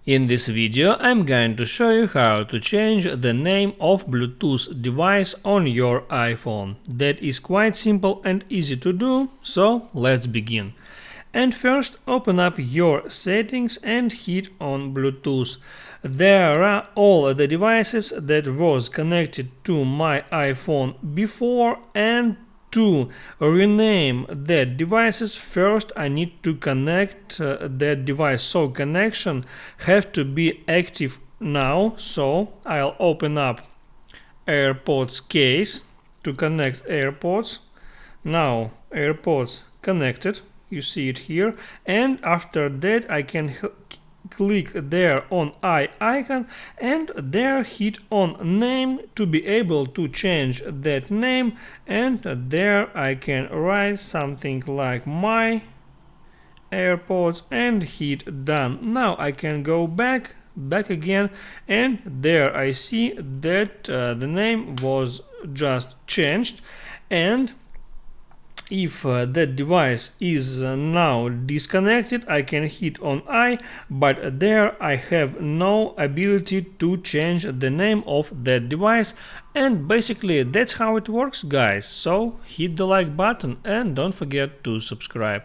In this video I'm going to show you how to change the name of Bluetooth device on your iPhone. That is quite simple and easy to do, so let's begin. And first open up your settings and hit on Bluetooth. There are all the devices that was connected to my iPhone before, and to rename that devices, first I need to connect that device, so connection have to be active now. So I'll open up AirPods case to connect AirPods. Now AirPods connected, you see it here, and after that I can click there on icon and there hit on name to be able to change that name, and there I can write something like my AirPods and hit done. Now I can go back again, and there I see that the name was just changed. And if that device is now disconnected, I can hit on I, but there I have no ability to change the name of that device. And basically that's how it works, guys. So hit the like button and don't forget to subscribe.